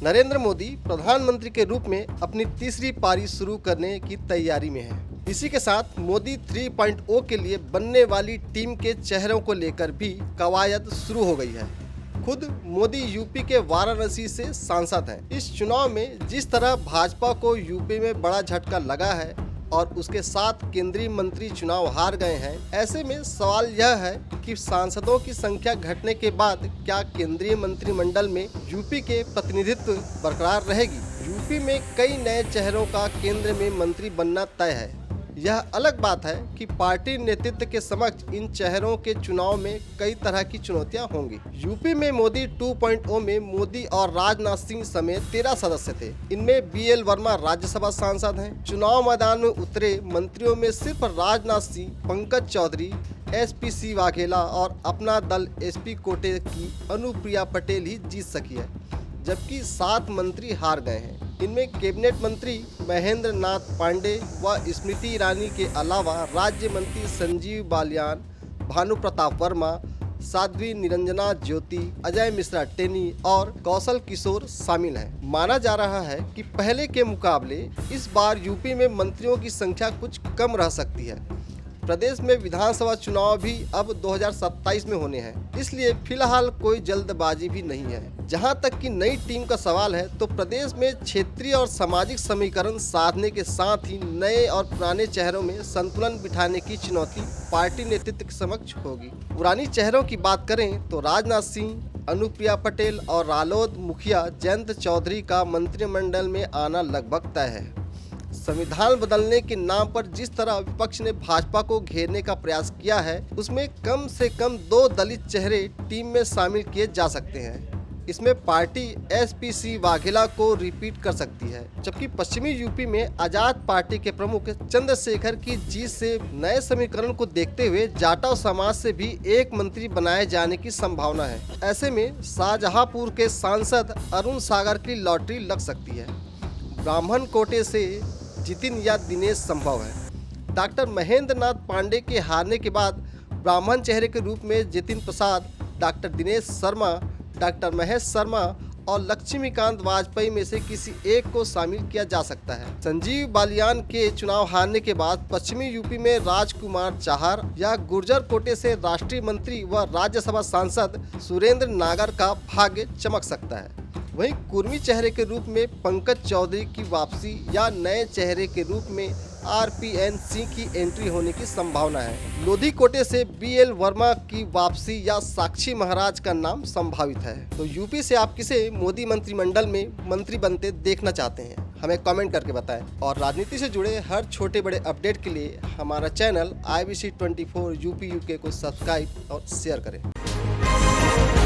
नरेंद्र मोदी प्रधानमंत्री के रूप में अपनी तीसरी पारी शुरू करने की तैयारी में है। इसी के साथ मोदी 3.0 के लिए बनने वाली टीम के चेहरों को लेकर भी कवायद शुरू हो गई है। खुद मोदी यूपी के वाराणसी से सांसद हैं। इस चुनाव में जिस तरह भाजपा को यूपी में बड़ा झटका लगा है और उसके साथ केंद्रीय मंत्री चुनाव हार गए हैं, ऐसे में सवाल यह है कि सांसदों की संख्या घटने के बाद क्या केंद्रीय मंत्रिमंडल में यूपी के प्रतिनिधित्व बरकरार रहेगी। यूपी में कई नए चेहरों का केंद्र में मंत्री बनना तय है। यह अलग बात है कि पार्टी नेतृत्व के समक्ष इन चेहरों के चुनाव में कई तरह की चुनौतियां होंगी। यूपी में मोदी 2.0 में मोदी और राजनाथ सिंह समेत 13 सदस्य थे। इनमें BL वर्मा राज्यसभा सांसद हैं। चुनाव मैदान में उतरे मंत्रियों में सिर्फ राजनाथ सिंह, पंकज चौधरी, SPC वाघेला और अपना दल SP कोटे की अनुप्रिया पटेल ही जीत सकी है, जबकि 7 मंत्री हार गए हैं। इनमें कैबिनेट मंत्री महेंद्र नाथ पांडे व स्मृति ईरानी के अलावा राज्य मंत्री संजीव बालियान, भानु प्रताप वर्मा, साध्वी निरंजना ज्योति, अजय मिश्रा टेनी और कौशल किशोर शामिल हैं। माना जा रहा है कि पहले के मुकाबले इस बार यूपी में मंत्रियों की संख्या कुछ कम रह सकती है। प्रदेश में विधानसभा चुनाव भी अब 2027 में होने हैं, इसलिए फिलहाल कोई जल्दबाजी भी नहीं है। जहां तक कि नई टीम का सवाल है तो प्रदेश में क्षेत्रीय और सामाजिक समीकरण साधने के साथ ही नए और पुराने चेहरों में संतुलन बिठाने की चुनौती पार्टी नेतृत्व के समक्ष होगी। पुरानी चेहरों की बात करें तो राजनाथ सिंह, अनुप्रिया पटेल और रालोद मुखिया जयंत चौधरी का मंत्रिमंडल में आना लगभग तय है। संविधान बदलने के नाम पर जिस तरह विपक्ष ने भाजपा को घेरने का प्रयास किया है, उसमें कम से कम 2 दलित चेहरे टीम में शामिल किए जा सकते हैं। इसमें पार्टी SPC वाघेला को रिपीट कर सकती है, जबकि पश्चिमी यूपी में आजाद पार्टी के प्रमुख चंद्रशेखर की जीत से नए समीकरण को देखते हुए जाटव समाज से भी एक मंत्री बनाए जाने की संभावना है। ऐसे में शाहजहांपुर के सांसद अरुण सागर की लॉटरी लग सकती है। ब्राह्मण कोटे से जितिन या दिनेश संभव है। डॉक्टर महेंद्र नाथ पांडे के हारने के बाद ब्राह्मण चेहरे के रूप में जितिन प्रसाद, डॉक्टर दिनेश शर्मा, डॉक्टर महेश शर्मा और लक्ष्मीकांत वाजपेयी में से किसी एक को शामिल किया जा सकता है। संजीव बालियान के चुनाव हारने के बाद पश्चिमी यूपी में राजकुमार चाहर या गुर्जर कोटे से राष्ट्रीय मंत्री व राज्यसभा सांसद सुरेंद्र नागर का भाग्य चमक सकता है। वहीं कुर्मी चेहरे के रूप में पंकज चौधरी की वापसी या नए चेहरे के रूप में RPN सिंह की एंट्री होने की संभावना है। लोधी कोटे से BL वर्मा की वापसी या साक्षी महाराज का नाम संभावित है। तो यूपी से आप किसे मोदी मंत्रिमंडल में मंत्री बनते देखना चाहते हैं, हमें कमेंट करके बताएं। और राजनीति से जुड़े हर छोटे बड़े अपडेट के लिए हमारा चैनल IBC 24 UP UK को सब्सक्राइब और शेयर करें।